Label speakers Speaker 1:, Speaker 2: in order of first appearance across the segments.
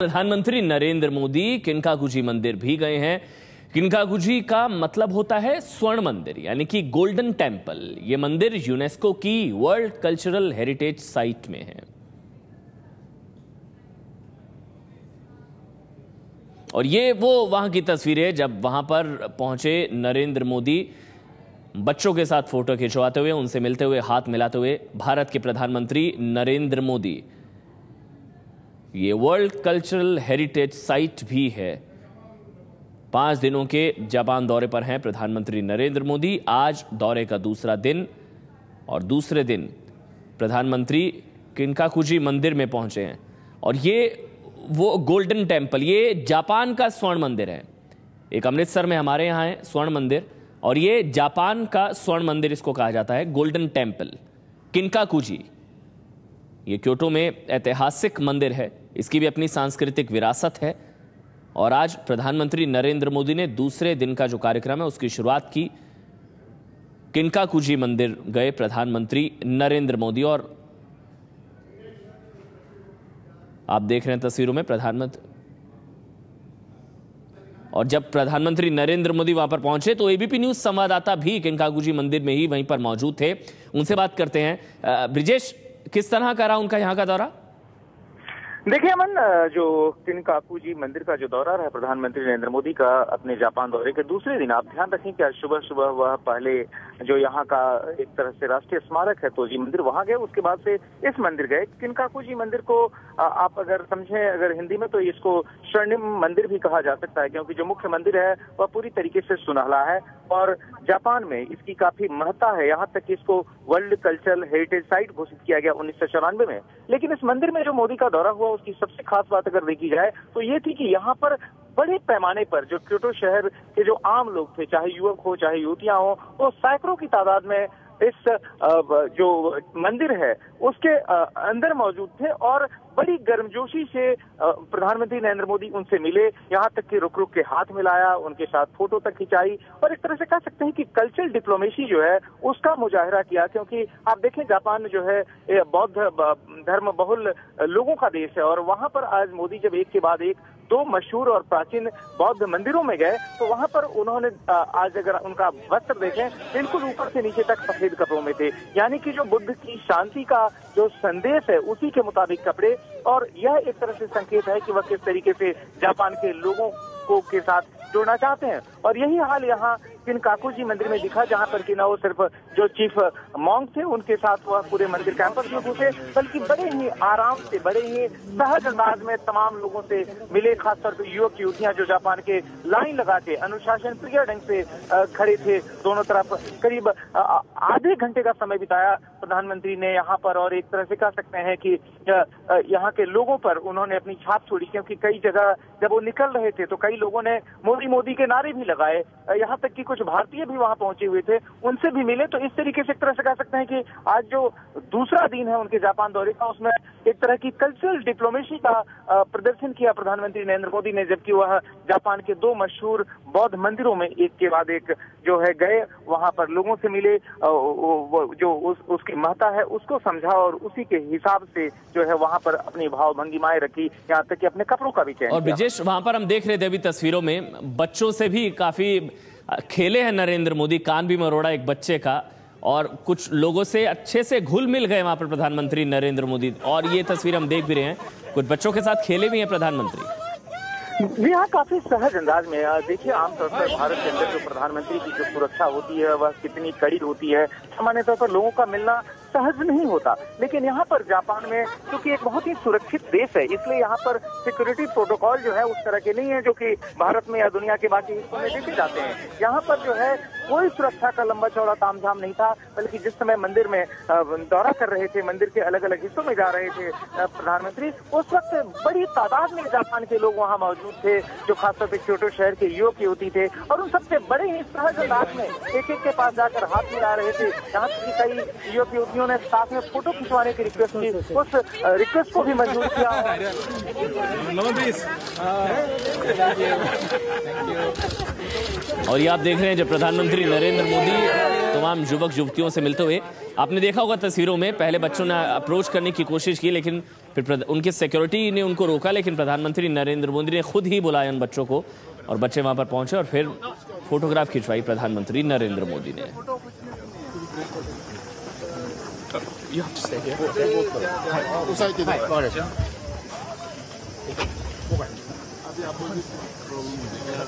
Speaker 1: प्रधानमंत्री नरेंद्र मोदी किनकाकुजी मंदिर भी गए हैं। किनकाकुजी का मतलब होता है स्वर्ण मंदिर, यानी कि गोल्डन टेम्पल। यह मंदिर यूनेस्को की वर्ल्ड कल्चरल हेरिटेज साइट में है। और ये वो वहां की तस्वीर है जब वहां पर पहुंचे नरेंद्र मोदी, बच्चों के साथ फोटो खिंचवाते हुए, उनसे मिलते हुए, हाथ मिलाते हुए। भारत के प्रधानमंत्री नरेंद्र मोदी, ये वर्ल्ड कल्चरल हेरिटेज साइट भी है। 5 दिनों के जापान दौरे पर हैं प्रधानमंत्री नरेंद्र मोदी। आज दौरे का दूसरा दिन और दूसरे दिन प्रधानमंत्री किनकाकुजी मंदिर में पहुंचे हैं। और ये वो गोल्डन टेम्पल, ये जापान का स्वर्ण मंदिर है। एक अमृतसर में हमारे यहाँ है स्वर्ण मंदिर, और ये जापान का स्वर्ण मंदिर इसको कहा जाता है, गोल्डन टेम्पल किनकाकुजी। ये क्योटो में ऐतिहासिक मंदिर है, इसकी भी अपनी सांस्कृतिक विरासत है। और आज प्रधानमंत्री नरेंद्र मोदी ने दूसरे दिन का जो कार्यक्रम है उसकी शुरुआत की। किनकाकुजी मंदिर गए प्रधानमंत्री नरेंद्र मोदी, और आप देख रहे हैं तस्वीरों में प्रधानमंत्री। और जब प्रधानमंत्री नरेंद्र मोदी वहां पर पहुंचे तो एबीपी न्यूज संवाददाता भी किनकाकुजी मंदिर में ही वहीं पर मौजूद थे। उनसे बात करते हैं। ब्रिजेश, किस तरह का रहा उनका यहाँ का दौरा?
Speaker 2: देखिए अमन, जो किनकाकुजी मंदिर का जो दौरा रहा प्रधानमंत्री नरेंद्र मोदी का अपने जापान दौरे के दूसरे दिन, आप ध्यान रखें कि आज सुबह सुबह वह पहले जो यहाँ का एक तरह से राष्ट्रीय स्मारक है तोजी मंदिर, वहां गए। उसके बाद से इस मंदिर गए। किनकाकुजी मंदिर को आप अगर समझें, अगर हिंदी में, तो इसको स्वर्णिम मंदिर भी कहा जा सकता है, क्योंकि जो मुख्य मंदिर है वह पूरी तरीके से सुनहला है और जापान में इसकी काफी महत्ता है। यहाँ तक कि इसको वर्ल्ड कल्चरल हेरिटेज साइट घोषित किया गया 1994 में। लेकिन इस मंदिर में जो मोदी का दौरा हुआ, उसकी सबसे खास बात अगर देखी जाए तो ये थी कि यहाँ पर बड़े पैमाने पर जो क्योटो शहर के जो आम लोग थे, चाहे युवक हो चाहे युवतियां हो, वो सैकड़ों की तादाद में इस जो मंदिर है उसके अंदर मौजूद थे और बड़ी गर्मजोशी से प्रधानमंत्री नरेंद्र मोदी उनसे मिले। यहाँ तक कि रुक रुक के हाथ मिलाया, उनके साथ फोटो तक खिंचाई और एक तरह से कह सकते हैं कि कल्चरल डिप्लोमेसी जो है उसका मुजाहरा किया। क्योंकि आप देखें, जापान जो है बौद्ध धर्म बहुल लोगों का देश है और वहां पर आज मोदी जब एक के बाद एक 2 मशहूर और प्राचीन बौद्ध मंदिरों में गए तो वहां पर उन्होंने आज अगर उनका वस्त्र देखें, बिल्कुल ऊपर से नीचे तक सफेद कपड़ों में थे, यानी कि जो बुद्ध की शांति का जो संदेश है उसी के मुताबिक कपड़े। और यह एक तरह से संकेत है कि वह किस तरीके से जापान के लोगों को के साथ जुड़ना चाहते हैं। और यही हाल यहाँ किनकाकुजी मंदिर में दिखा, जहां पर कि न वो सिर्फ जो चीफ मॉन्क थे उनके साथ वह पूरे मंदिर कैंपस में घुसे, बल्कि बड़े ही आराम से, बड़े ही सहज अंदाज में तमाम लोगों से मिले। खासतौर पर युवक युवतियां जो जापान के लाइन लगा के अनुशासन प्रिय ढंग से खड़े थे दोनों तरफ। करीब आधे घंटे का समय बिताया प्रधानमंत्री ने यहाँ पर और एक तरह से कह सकते हैं कि यहाँ के लोगों पर उन्होंने अपनी छाप छोड़ी। क्योंकि कई जगह जब वो निकल रहे थे तो कई लोगों ने मोदी मोदी के नारे भी लगाए, यहाँ तक कि कुछ भारतीय भी वहां पहुंचे हुए थे, उनसे भी मिले। तो इस तरीके से एक तरह से कह सकते हैं कि आज जो दूसरा दिन है उनके जापान दौरे का, उसमें एक तरह की कल्चरल डिप्लोमेसी का प्रदर्शन किया प्रधानमंत्री नरेंद्र मोदी ने। जबकि वह जापान के 2 मशहूर बौद्ध मंदिरों में एक के बाद एक जो है गए, वहां पर लोगों से मिले, जो उसकी महत्ता है उसको समझा और उसी के हिसाब से जो है वहां पर अपनी भाव भंगिमाएं रखी, यहाँ तक कि अपने कपड़ों का भी चयन।
Speaker 1: और ब्रिजेश, वहां पर हम देख रहे थे अभी तस्वीरों में, बच्चों से भी काफी खेले हैं नरेंद्र मोदी। कान भी मरोड़ा एक बच्चे का, और कुछ लोगों से अच्छे से घुल मिल गए वहां पर प्रधानमंत्री नरेंद्र मोदी। और ये तस्वीर हम देख भी रहे हैं, कुछ बच्चों के साथ खेले भी हैं प्रधानमंत्री।
Speaker 2: जी हाँ, काफी सहज अंदाज में। देखिए, आमतौर पर भारत के अंदर जो प्रधानमंत्री की जो सुरक्षा होती है वह कितनी कड़ी होती है, सामान्य तौर पर लोगों का मिलना सहज नहीं होता। लेकिन यहाँ पर जापान में, क्योंकि एक बहुत ही सुरक्षित देश है, इसलिए यहाँ पर सिक्योरिटी प्रोटोकॉल जो है उस तरह के नहीं है जो कि भारत में या दुनिया के बाकी हिस्सों में देखे जाते हैं। यहाँ पर जो है कोई सुरक्षा का लंबा चौड़ा तामझाम नहीं था, बल्कि जिस समय मंदिर में दौरा कर रहे थे, मंदिर के अलग अलग हिस्सों में जा रहे थे प्रधानमंत्री, उस वक्त बड़ी तादाद में जापान के लोग वहाँ मौजूद थे, जो खासतौर पर क्योटो शहर के युवक युवती थे। और उन सबसे बड़े ही सहज अंदाज में एक एक के पास जाकर हाथ मिला रहे थे। यहाँ तक कई युवक युवतियों ने साथ में फोटो खिंचवाने की रिक्वेस्ट की, उस रिक्वेस्ट को भी मंजूर किया।
Speaker 1: और ये आप देख रहे हैं जब प्रधानमंत्री नरेंद्र मोदी तमाम युवक युवतियों से मिलते हुए, आपने देखा होगा तस्वीरों में, पहले बच्चों ने अप्रोच करने की कोशिश की लेकिन फिर उनके सिक्योरिटी ने उनको रोका, लेकिन प्रधानमंत्री नरेंद्र मोदी ने खुद ही बुलाया उन बच्चों को और बच्चे वहां पर पहुंचे और फिर फोटोग्राफ खिंचवाई प्रधानमंत्री नरेंद्र मोदी ने।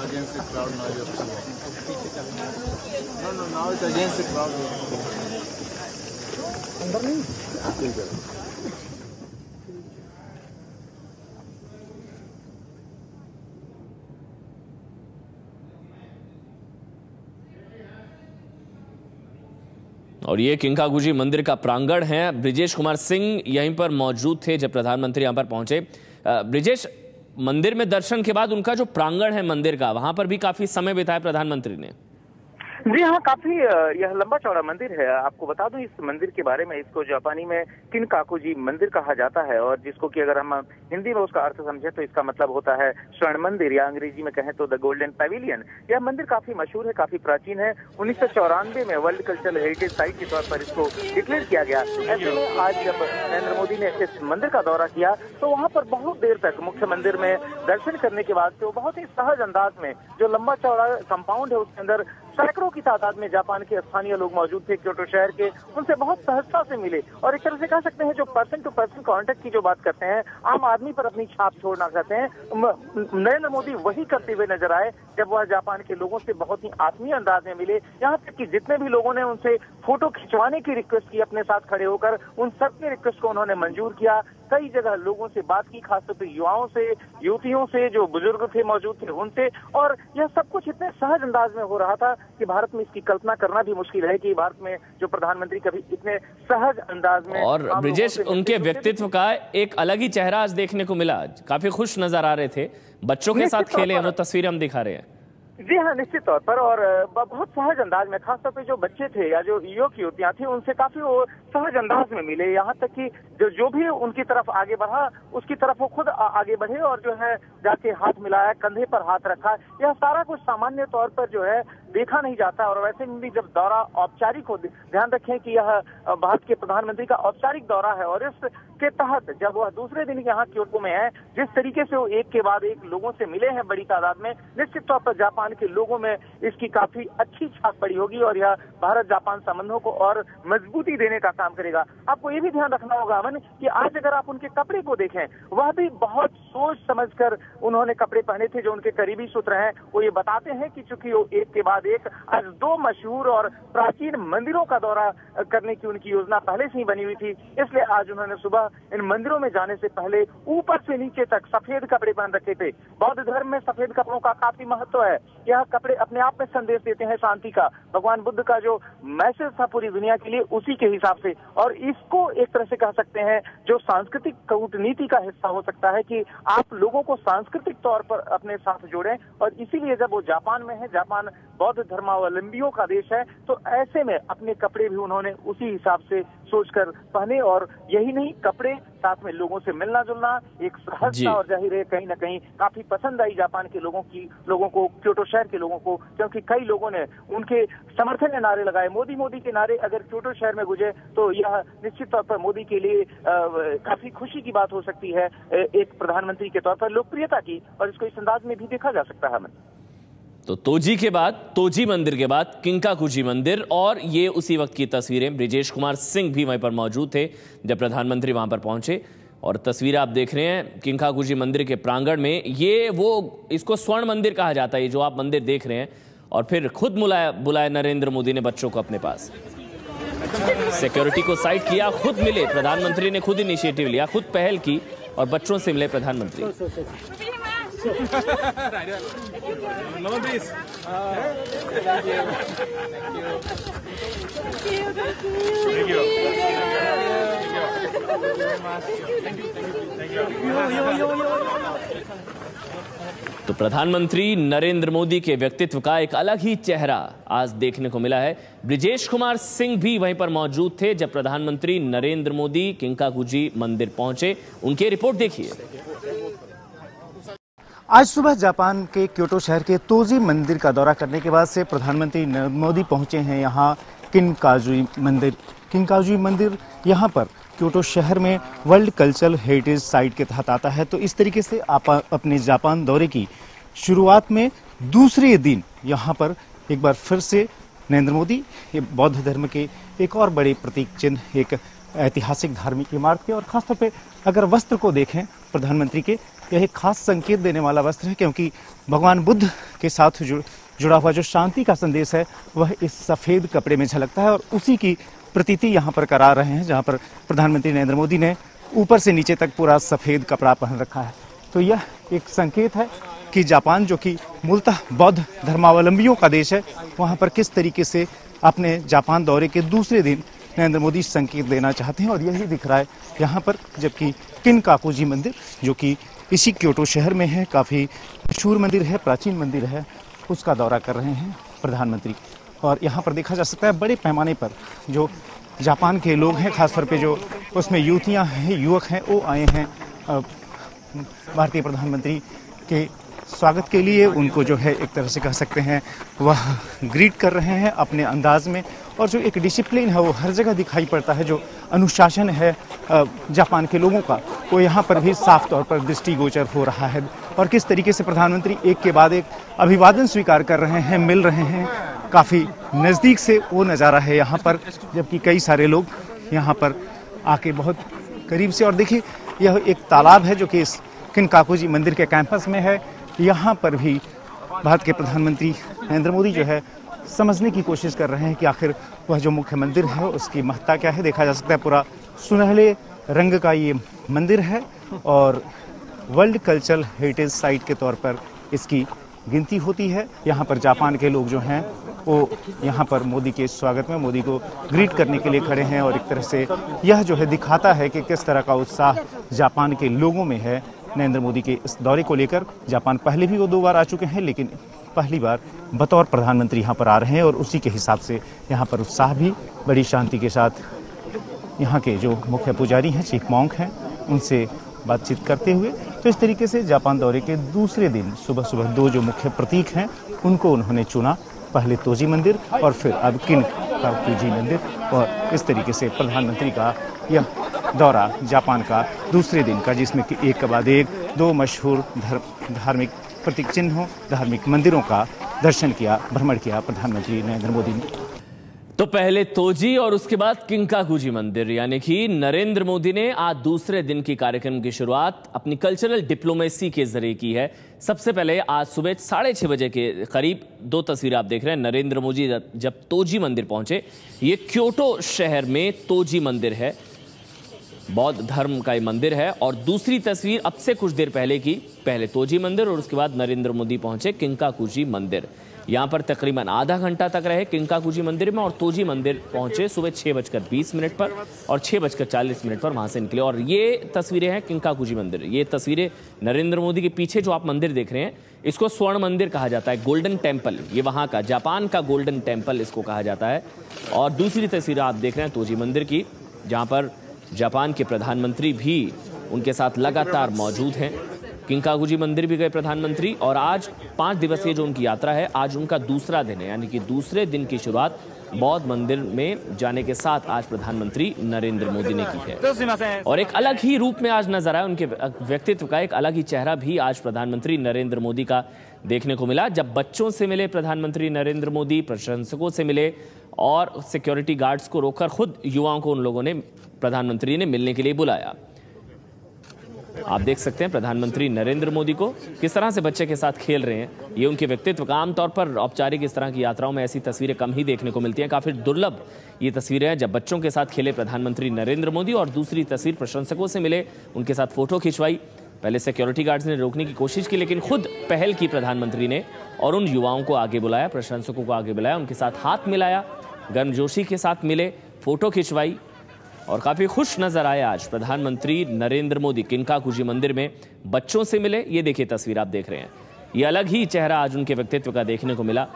Speaker 3: Against the crowd now you have to no, now it's against the crowd. अंदर नहीं
Speaker 1: और ये किंकाकुजी मंदिर का प्रांगण है। ब्रिजेश कुमार सिंह यहीं पर मौजूद थे जब प्रधानमंत्री यहां पर पहुंचे। ब्रिजेश, मंदिर में दर्शन के बाद उनका जो प्रांगण है मंदिर का, वहां पर भी काफी समय बिताया प्रधानमंत्री ने।
Speaker 2: जी हाँ, काफी यह लंबा चौड़ा मंदिर है। आपको बता दूं इस मंदिर के बारे में, इसको जापानी में किनकाकुजी मंदिर कहा जाता है और जिसको कि अगर हम हिंदी में उसका अर्थ समझे तो इसका मतलब होता है स्वर्ण मंदिर, या अंग्रेजी में कहें तो द गोल्डन पैविलियन। यह मंदिर काफी मशहूर है, काफी प्राचीन है। 1994 में वर्ल्ड कल्चरल हेरिटेज साइट के तौर पर इसको डिक्लेयर किया गया। ऐसे में आज जब नरेंद्र मोदी ने इस मंदिर का दौरा किया तो वहाँ पर बहुत देर तक मुख्य मंदिर में दर्शन करने के बाद वो बहुत ही सहज अंदाज में, जो लंबा चौड़ा कंपाउंड है उसके अंदर सैकड़ों की तादाद में जापान के स्थानीय लोग मौजूद थे, क्योटो शहर के, उनसे बहुत सहजता से मिले और एक तरह से कह सकते हैं जो पर्सन टू पर्सन कांटेक्ट की जो बात करते हैं, आम आदमी पर अपनी छाप छोड़ना चाहते हैं, नरेंद्र मोदी वही करते हुए नजर आए जब वह जापान के लोगों से बहुत ही आत्मीय अंदाज में मिले। यहाँ तक कि जितने भी लोगों ने उनसे फोटो खिंचवाने की रिक्वेस्ट की अपने साथ खड़े होकर, उन सबके रिक्वेस्ट को उन्होंने मंजूर किया। कई जगह लोगों से बात की, खासतौर पर युवाओं से, युवतियों से, जो बुजुर्ग थे मौजूद थे उनसे, और यह सब कुछ इतने सहज अंदाज में हो रहा था कि भारत में इसकी कल्पना करना भी मुश्किल है कि भारत में जो प्रधानमंत्री कभी इतने सहज अंदाज में।
Speaker 1: और ब्रिजेश, उनके व्यक्तित्व का एक अलग ही चेहरा आज देखने को मिला। काफी खुश नजर आ रहे थे, बच्चों के साथ खेले, वो तस्वीरें हम दिखा रहे हैं।
Speaker 2: जी हाँ, निश्चित तौर पर, और बहुत सहज अंदाज में, खासतौर पे जो बच्चे थे या जो युवक युवतियां थी उनसे काफी वो सहज अंदाज में मिले। यहाँ तक कि जो भी उनकी तरफ आगे बढ़ा उसकी तरफ वो खुद आगे बढ़े और जो है जाके हाथ मिलाया, कंधे पर हाथ रखा। यह सारा कुछ सामान्य तौर पर जो है देखा नहीं जाता। और वैसे में भी जब दौरा औपचारिक हो, ध्यान रखें कि यह भारत के प्रधानमंत्री का औपचारिक दौरा है और इसके तहत जब वह दूसरे दिन यहाँ क्योटो में है, जिस तरीके से वो एक के बाद एक लोगों से मिले हैं बड़ी तादाद में, निश्चित तौर पर जापान के लोगों में इसकी काफी अच्छी छाप पड़ी होगी और यह भारत जापान संबंधों को और मजबूती देने का काम करेगा। आपको ये भी ध्यान रखना होगा अमन कि आज अगर आप उनके कपड़े को देखें, वह भी बहुत सोच समझकर उन्होंने कपड़े पहने थे। जो उनके करीबी सूत्र हैं वो ये बताते हैं कि चूंकि वो एक के बाद एक आज 2 मशहूर और प्राचीन मंदिरों का दौरा करने की उनकी योजना पहले से ही बनी हुई थी, इसलिए आज उन्होंने सुबह इन मंदिरों में जाने से पहले ऊपर से नीचे तक सफेद कपड़े पहन रखे थे। बौद्ध धर्म में सफेद कपड़ों का काफी महत्व है। यह कपड़े अपने आप में संदेश देते हैं शांति का, भगवान बुद्ध का जो मैसेज था पूरी दुनिया के लिए, उसी के हिसाब से। और इसको एक तरह से कह सकते हैं जो सांस्कृतिक कूटनीति का हिस्सा हो सकता है कि आप लोगों को सांस्कृतिक तौर पर अपने साथ जोड़ें। और इसीलिए जब वो जापान में है, जापान बौद्ध धर्मावलंबियों का देश है, तो ऐसे में अपने कपड़े भी उन्होंने उसी हिसाब से सोचकर पहने। और यही नहीं, कपड़े साथ में लोगों से मिलना जुलना एक सहजता, और जाहिर है कहीं ना कहीं काफी पसंद आई जापान के लोगों को, क्योटो शहर के लोगों को, क्योंकि कई लोगों ने उनके समर्थन में नारे लगाए। मोदी मोदी के नारे अगर क्योटो शहर में गुजे तो यह निश्चित तौर पर मोदी के लिए काफी खुशी की बात हो सकती है एक प्रधानमंत्री के तौर पर लोकप्रियता की, और इसको इस अंदाज में भी देखा जा सकता है।
Speaker 1: तो तोजी मंदिर के बाद किंकाकुजी मंदिर, और ये उसी वक्त की तस्वीरें। ब्रिजेश कुमार सिंह भी वहीं पर मौजूद थे जब प्रधानमंत्री वहां पर पहुंचे, और तस्वीर आप देख रहे हैं किंकाकुजी मंदिर के प्रांगण में। ये वो, इसको स्वर्ण मंदिर कहा जाता है, ये जो आप मंदिर देख रहे हैं। और फिर खुद बुलाया नरेंद्र मोदी ने बच्चों को अपने पास, सिक्योरिटी को साइड किया, खुद मिले प्रधानमंत्री ने, खुद इनिशिएटिव लिया, खुद पहल की और बच्चों से मिले प्रधानमंत्री। तो प्रधानमंत्री नरेंद्र मोदी के व्यक्तित्व का एक अलग ही चेहरा आज देखने को मिला है। ब्रिजेश कुमार सिंह भी वहीं पर मौजूद थे जब प्रधानमंत्री नरेंद्र मोदी किंकाकुजी मंदिर पहुंचे। उनकी रिपोर्ट देखिए।
Speaker 4: आज सुबह जापान के क्योटो शहर के तोजी मंदिर का दौरा करने के बाद से प्रधानमंत्री नरेंद्र मोदी पहुंचे हैं यहाँ किनकाजुई मंदिर। किनकाजुई मंदिर यहाँ पर क्योटो शहर में वर्ल्ड कल्चरल हेरिटेज साइट के तहत आता है। तो इस तरीके से आप अपने जापान दौरे की शुरुआत में दूसरे दिन यहाँ पर एक बार फिर से नरेंद्र मोदी ये बौद्ध धर्म के एक और बड़े प्रतीक चिन्ह, एक ऐतिहासिक धार्मिक इमारत के, और खासतौर पे अगर वस्त्र को देखें प्रधानमंत्री के, यह एक खास संकेत देने वाला वस्त्र है, क्योंकि भगवान बुद्ध के साथ जुड़ा हुआ जो शांति का संदेश है वह इस सफ़ेद कपड़े में झलकता है, और उसी की प्रतीति यहाँ पर करा रहे हैं, जहाँ पर प्रधानमंत्री नरेंद्र मोदी ने ऊपर से नीचे तक पूरा सफ़ेद कपड़ा पहन रखा है। तो यह एक संकेत है कि जापान, जो कि मूलतः बौद्ध धर्मावलंबियों का देश है, वहाँ पर किस तरीके से अपने जापान दौरे के दूसरे दिन नरेंद्र मोदी संकेत देना चाहते हैं। और यही दिख रहा है यहाँ पर, जबकि किनकाकुजी मंदिर जो कि इसी क्योटो शहर में है, काफ़ी मशहूर मंदिर है, प्राचीन मंदिर है, उसका दौरा कर रहे हैं प्रधानमंत्री। और यहाँ पर देखा जा सकता है बड़े पैमाने पर जो जापान के लोग हैं, खासतौर पे जो उसमें युवतियाँ हैं, युवक हैं, वो आए हैं भारतीय प्रधानमंत्री के स्वागत के लिए। उनको जो है एक तरह से कह सकते हैं वह ग्रीट कर रहे हैं अपने अंदाज में, और जो एक डिसिप्लिन है वो हर जगह दिखाई पड़ता है, जो अनुशासन है जापान के लोगों का, वो यहाँ पर भी साफ तौर पर दृष्टिगोचर हो रहा है। और किस तरीके से प्रधानमंत्री एक के बाद एक अभिवादन स्वीकार कर रहे हैं, मिल रहे हैं, काफ़ी नज़दीक से वो नज़ारा है यहाँ पर, जबकि कई सारे लोग यहाँ पर आके बहुत करीब से। और देखिए यह एक तालाब है जो कि इस किनकाकुजी मंदिर के कैंपस में है। यहाँ पर भी भारत के प्रधानमंत्री नरेंद्र मोदी जो है समझने की कोशिश कर रहे हैं कि आखिर वह जो मुख्य मंदिर है उसकी महत्ता क्या है। देखा जा सकता है पूरा सुनहले रंग का ये मंदिर है, और वर्ल्ड कल्चरल हेरिटेज साइट के तौर पर इसकी गिनती होती है। यहाँ पर जापान के लोग जो हैं वो यहाँ पर मोदी के स्वागत में, मोदी को ग्रीट करने के लिए खड़े हैं, और एक तरह से यह जो है दिखाता है कि किस तरह का उत्साह जापान के लोगों में है नरेंद्र मोदी के इस दौरे को लेकर। जापान पहले भी वो 2 बार आ चुके हैं, लेकिन पहली बार बतौर प्रधानमंत्री यहाँ पर आ रहे हैं, और उसी के हिसाब से यहाँ पर उत्साह भी बड़ी शांति के साथ यहाँ के जो मुख्य पुजारी हैं, चीफ मॉन्क हैं, उनसे बातचीत करते हुए। तो इस तरीके से जापान दौरे के दूसरे दिन सुबह सुबह 2 जो मुख्य प्रतीक हैं उनको उन्होंने चुना, पहले तोजी मंदिर और फिर अब किनकाकुजी मंदिर। और इस तरीके से प्रधानमंत्री का यह दौरा जापान का दूसरे दिन का, जिसमें कि एक के बाद एक 2 मशहूर धार्मिक प्रतीक चिन्हों, धार्मिक मंदिरों का दर्शन किया, भ्रमण किया प्रधानमंत्री नरेंद्र मोदी ने।
Speaker 1: तो पहले तोजी और उसके बाद किनकाकुजी मंदिर, यानी कि नरेंद्र मोदी ने आज दूसरे दिन की कार्यक्रम की शुरुआत अपनी कल्चरल डिप्लोमेसी के जरिए की है। सबसे पहले आज सुबह 6:30 बजे के करीब 2 तस्वीरें आप देख रहे हैं। नरेंद्र मोदी जब तोजी मंदिर पहुंचे, ये क्योटो शहर में तोजी मंदिर है, बौद्ध धर्म का ये मंदिर है। और दूसरी तस्वीर अब से कुछ देर पहले की, पहले तोजी मंदिर और उसके बाद नरेंद्र मोदी पहुंचे किनकाकुजी मंदिर। यहाँ पर तकरीबन आधा घंटा तक रहे किनकाकुजी मंदिर में, और तोजी मंदिर पहुंचे सुबह 6:20 पर, और 6:40 पर वहां से निकले। और ये तस्वीरें हैं किनकाकुजी मंदिर। ये तस्वीरें नरेंद्र मोदी के पीछे जो आप मंदिर देख रहे हैं, इसको स्वर्ण मंदिर कहा जाता है, गोल्डन टेम्पल, ये वहाँ का जापान का गोल्डन टेम्पल इसको कहा जाता है। और दूसरी तस्वीर आप देख रहे हैं तोजी मंदिर की, जहाँ पर जापान के प्रधानमंत्री भी उनके साथ लगातार मौजूद हैं। किनकाकुजी मंदिर भी गए प्रधानमंत्री, और आज 5 दिवसीय जो उनकी यात्रा है, आज उनका दूसरा दिन है, यानी कि दूसरे दिन की शुरुआत बौद्ध मंदिर में जाने के साथ आज प्रधानमंत्री नरेंद्र मोदी ने की है। और एक अलग ही रूप में आज नजर आया उनके व्यक्तित्व का, एक अलग ही चेहरा भी आज प्रधानमंत्री नरेंद्र मोदी का देखने को मिला। जब बच्चों से मिले प्रधानमंत्री नरेंद्र मोदी, प्रशंसकों से मिले, और सिक्योरिटी गार्ड्स को रोककर खुद युवाओं को उन लोगों ने, प्रधानमंत्री ने मिलने के लिए बुलाया। आप देख सकते हैं प्रधानमंत्री नरेंद्र मोदी को किस तरह से बच्चे के साथ खेल रहे हैं। ये उनके व्यक्तित्व का, आमतौर पर औपचारिक इस तरह की यात्राओं में ऐसी तस्वीरें कम ही देखने को मिलती हैं। काफी दुर्लभ ये तस्वीरें हैं जब बच्चों के साथ खेले प्रधानमंत्री नरेंद्र मोदी। और दूसरी तस्वीर प्रशंसकों से मिले, उनके साथ फोटो खिंचवाई। पहले सिक्योरिटी गार्ड्स ने रोकने की कोशिश की, लेकिन खुद पहल की प्रधानमंत्री ने, और उन युवाओं को आगे बुलाया, प्रशंसकों को आगे बुलाया, उनके साथ हाथ मिलाया, गर्मजोशी के साथ मिले, फोटो खिंचवाई, और काफी खुश नजर आए आज प्रधानमंत्री नरेंद्र मोदी। किनकाकुजी मंदिर में बच्चों से मिले, ये देखिए तस्वीर आप देख रहे हैं। ये अलग ही चेहरा आज उनके व्यक्तित्व का देखने को मिला,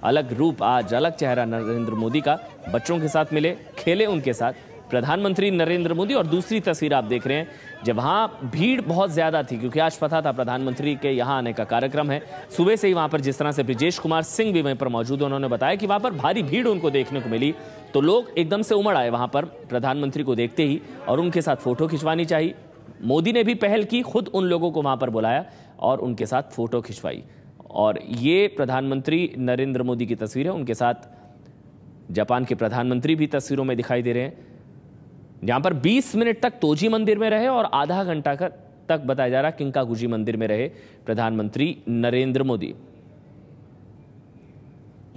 Speaker 1: अलग रूप आज, अलग चेहरा नरेंद्र मोदी का। बच्चों के साथ मिले, खेले उनके साथ, प्रधानमंत्री नरेंद्र मोदी। और दूसरी तस्वीर आप देख रहे हैं जब वहां भीड़ बहुत ज्यादा थी, क्योंकि आज पता था प्रधानमंत्री के यहां आने का कार्यक्रम है। सुबह से ही वहां पर जिस तरह से ब्रिजेश कुमार सिंह भी वहीं पर मौजूद है, उन्होंने बताया कि वहां पर भारी भीड़ उनको देखने को मिली, तो लोग एकदम से उमड़ आए वहां पर प्रधानमंत्री को देखते ही और उनके साथ फोटो खिंचवानी चाहिए। मोदी ने भी पहल की, खुद उन लोगों को वहां पर बुलाया और उनके साथ फोटो खिंचवाई। और ये प्रधानमंत्री नरेंद्र मोदी की तस्वीर है, उनके साथ जापान के प्रधानमंत्री भी तस्वीरों में दिखाई दे रहे हैं। यहां पर 20 मिनट तक तोजी मंदिर में रहे और आधा घंटा तक बताया जा रहा किंकाकुजी मंदिर में रहे प्रधानमंत्री नरेंद्र मोदी।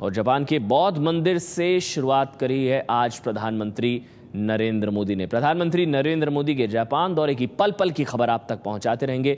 Speaker 1: और जापान के बौद्ध मंदिर से शुरुआत करी है आज प्रधानमंत्री नरेंद्र मोदी ने। प्रधानमंत्री नरेंद्र मोदी के जापान दौरे की पल पल की खबर आप तक पहुंचाते रहेंगे।